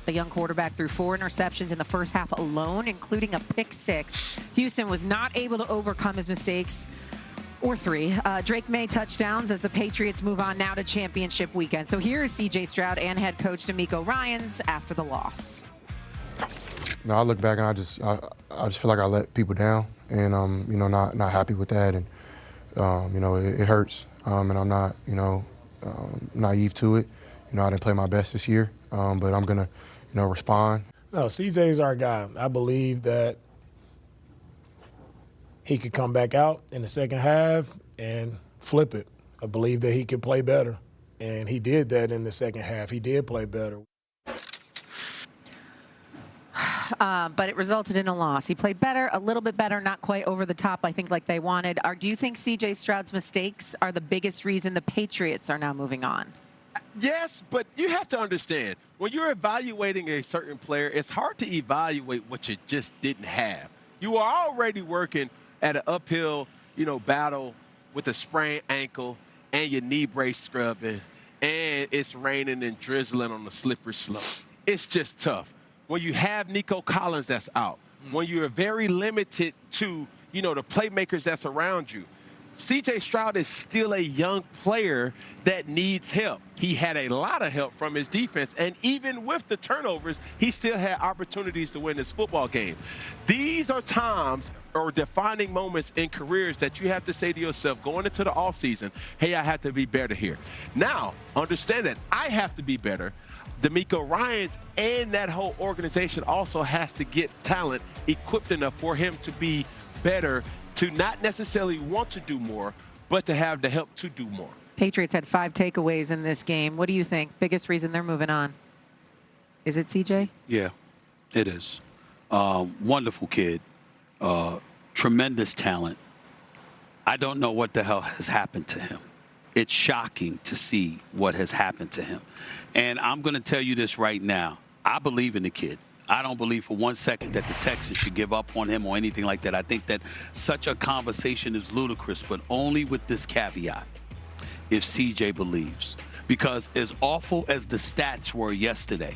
The young quarterback threw 4 interceptions in the first half alone, including a pick 6. Houston was not able to overcome his mistakes. Or 3. Drake May touchdowns as the Patriots move on now to championship weekend. So here is C.J. Stroud and head coach DeMeco Ryans after the loss. No, I look back and I just feel like I let people down, and not happy with that, and it hurts, and I'm not naive to it. I didn't play my best this year, but I'm gonna respond. No, CJ's our guy. I believe that he could come back out in the second half and flip it. I believe that he could play better, and he did that in the second half. He did play better. But it resulted in a loss. He played better, a little bit better, not quite over the top, I think, like they wanted. Do you think C.J. Stroud's mistakes are the biggest reason the Patriots are now moving on? Yes, but you have to understand, when you're evaluating a certain player, it's hard to evaluate what you just didn't have. You are already working at an uphill, battle with a sprained ankle and your knee brace scrubbing, and it's raining and drizzling on the slippery slope. It's just tough. When you have Nico Collins that's out, when you're very limited to, the playmakers that's around you, C.J. Stroud is still a young player that needs help. He had a lot of help from his defense, and even with the turnovers, he still had opportunities to win this football game. These are times or defining moments in careers that you have to say to yourself, going into the offseason, hey, I have to be better here. Now, understand that I have to be better. DeMeco Ryans and that whole organization also has to get talent equipped enough for him to be better, to not necessarily want to do more, but to have the help to do more. Patriots had 5 takeaways in this game. What do you think? Biggest reason they're moving on? Is it CJ? Yeah, it is. Wonderful kid. Tremendous talent. I don't know what the hell has happened to him. It's shocking to see what has happened to him. And I'm going to tell you this right now. I believe in the kid. I don't believe for 1 second that the Texans should give up on him or anything like that. I think that such a conversation is ludicrous, but only with this caveat, if CJ believes. Because as awful as the stats were yesterday,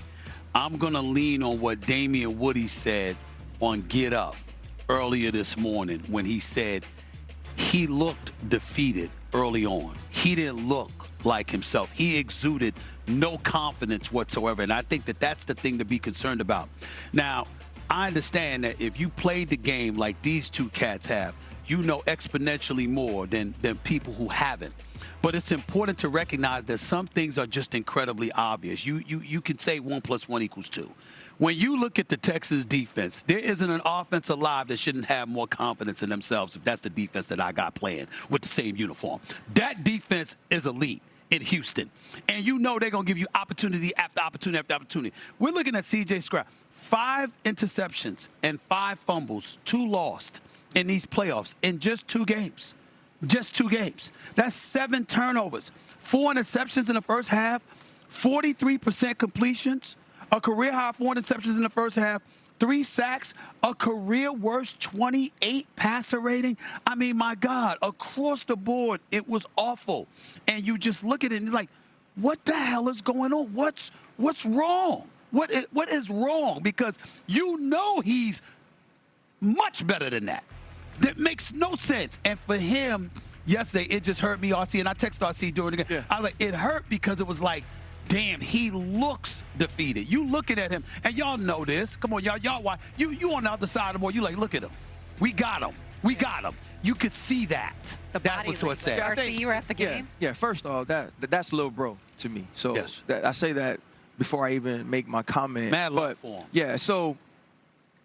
I'm going to lean on what Damian Woody said on Get Up earlier this morning when he said he looked defeated early on. He didn't look like himself. He exuded no confidence whatsoever, and I think that that's the thing to be concerned about. Now, I understand that if you played the game like these two cats have, you know exponentially more than people who haven't. But it's important to recognize that some things are just incredibly obvious. You can say 1 + 1 = 2. When you look at the Texans defense, there isn't an offense alive that shouldn't have more confidence in themselves if that's the defense that I got playing with the same uniform. That defense is elite in Houston. And you know they're going to give you opportunity after opportunity after opportunity. We're looking at C.J. Stroud. 5 interceptions and 5 fumbles, 2 lost in these playoffs in just 2 games. Just 2 games. That's 7 turnovers, 4 interceptions in the first half, 43% completions, a career-high 4 interceptions in the first half, 3 sacks, a career-worst 28 passer rating. I mean, my God, across the board, it was awful. And you just look at it and you're like, what the hell is going on? What's wrong? What is wrong? Because you know he's much better than that. That makes no sense. And for him, yesterday, it just hurt me, RC. And I texted RC during the game. Yeah. I was like, it hurt because it was like, damn, he looks defeated. You looking at him, and y'all know this. Come on, y'all watch. You on the other side of the board, you like, look at him. We got him. We got him. You could see that. That was what said. RC, you were at the game? Yeah, first off, that's little bro to me. So yes. I say that before I even make my comment. Mad love for him. Yeah, so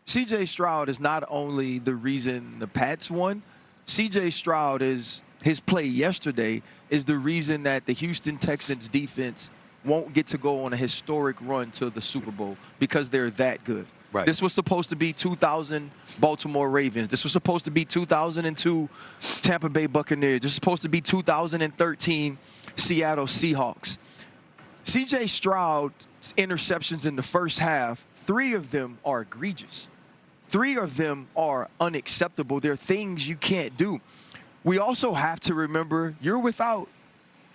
C.J. Stroud is not only the reason the Pats won. C.J. Stroud is his play yesterday is the reason that the Houston Texans defense won't get to go on a historic run to the Super Bowl because they're that good. Right. This was supposed to be 2000 Baltimore Ravens. This was supposed to be 2002 Tampa Bay Buccaneers. This was supposed to be 2013 Seattle Seahawks. C.J. Stroud's interceptions in the first half, 3 of them are egregious. 3 of them are unacceptable. They're things you can't do. We also have to remember you're without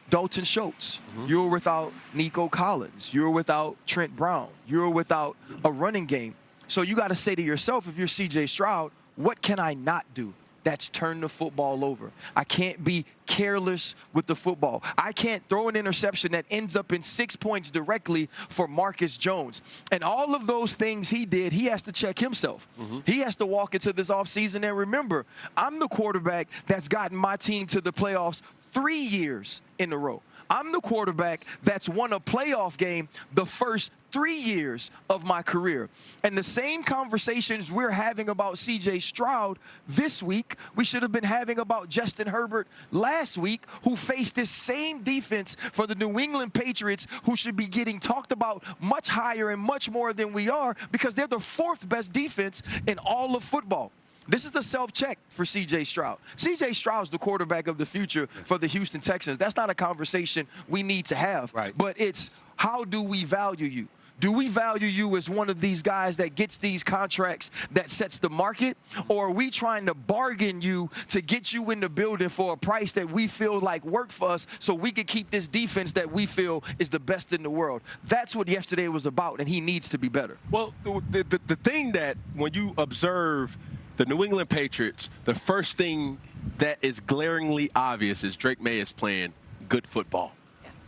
Dalton Schultz. You're without Nico Collins. You're without Trent Brown. You're without a running game. So you got to say to yourself, if you're C.J. Stroud, what can I not do? That's turn the football over. I can't be careless with the football. I can't throw an interception that ends up in 6 points directly for Marcus Jones. And all of those things he did, he has to check himself. He has to walk into this offseason and remember, I'm the quarterback that's gotten my team to the playoffs 3 years in a row. I'm the quarterback that's won a playoff game the first 3 years of my career. And the same conversations we're having about C.J. Stroud this week, we should have been having about Justin Herbert last week, who faced this same defense for the New England Patriots, who should be getting talked about much higher and much more than we are because they're the 4th best defense in all of football. This is a self-check for C.J. Stroud. C.J. Stroud's the quarterback of the future for the Houston Texans. That's not a conversation we need to have. Right. But it's how do we value you? Do we value you as one of these guys that gets these contracts that sets the market? Or are we trying to bargain you to get you in the building for a price that we feel like worked for us so we can keep this defense that we feel is the best in the world? That's what yesterday was about, and he needs to be better. Well, the thing that when you observe the New England Patriots, the first thing that is glaringly obvious is Drake May is playing good football.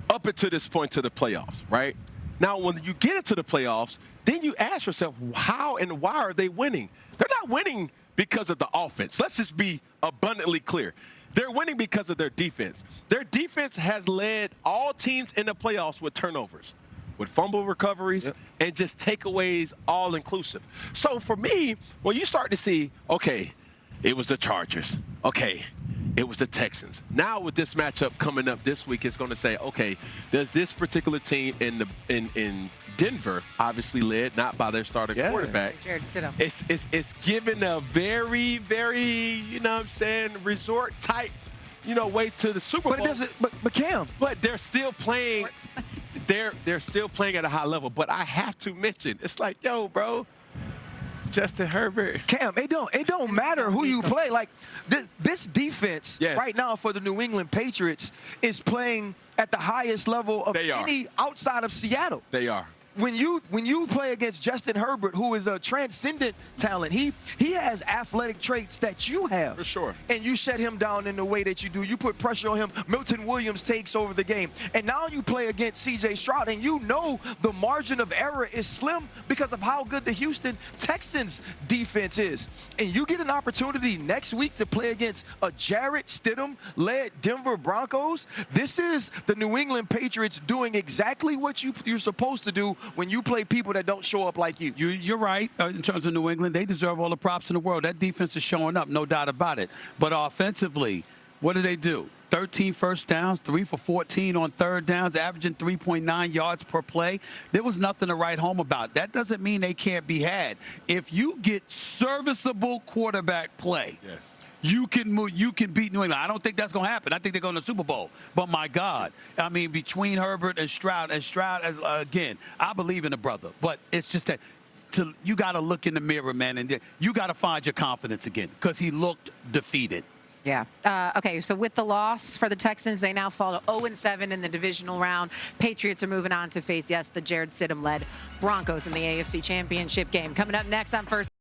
Up until this point to the playoffs, right? Now, when you get into the playoffs, then you ask yourself, how and why are they winning? They're not winning because of the offense. Let's just be abundantly clear. They're winning because of their defense. Their defense has led all teams in the playoffs with turnovers, with fumble recoveries, and just takeaways all inclusive. So for me, when you start to see, okay, it was the Chargers. Okay, it was the Texans. Now with this matchup coming up this week, it's going to say, okay, does this particular team in Denver, obviously led not by their starting quarterback, Jared Stidham. It's given a very, very, you know what I'm saying, resort type, you know, way to the Super Bowl. But it doesn't. But Cam. But they're still playing. They're still playing at a high level. But I have to mention, it's like, yo, bro, Justin Herbert. Cam, it don't matter who you play. Like this defense right now for the New England Patriots is playing at the highest level of any outside of Seattle. They are. When you play against Justin Herbert, who is a transcendent talent, he has athletic traits that you have. For sure. And you shut him down in the way that you do. You put pressure on him. Milton Williams takes over the game. And now you play against C.J. Stroud, and you know the margin of error is slim because of how good the Houston Texans defense is. And you get an opportunity next week to play against a Jarrett Stidham-led Denver Broncos. This is the New England Patriots doing exactly what you're supposed to do when you play people that don't show up like you. You're right. In terms of New England, they deserve all the props in the world. That defense is showing up, no doubt about it. But offensively, what do? 13 first downs, 3 for 14 on third downs, averaging 3.9 yards per play. There was nothing to write home about. That doesn't mean they can't be had. If you get serviceable quarterback play, you can beat New England. I don't think that's going to happen. I think they're going to the Super Bowl. But, my God, I mean, between Herbert and Stroud, again, I believe in the brother. But it's just that you got to look in the mirror, man, and you got to find your confidence again because he looked defeated. Yeah. Okay, so with the loss for the Texans, they now fall to 0-7 in the divisional round. Patriots are moving on to face, the Jared Stidham-led Broncos in the AFC Championship game. Coming up next on First.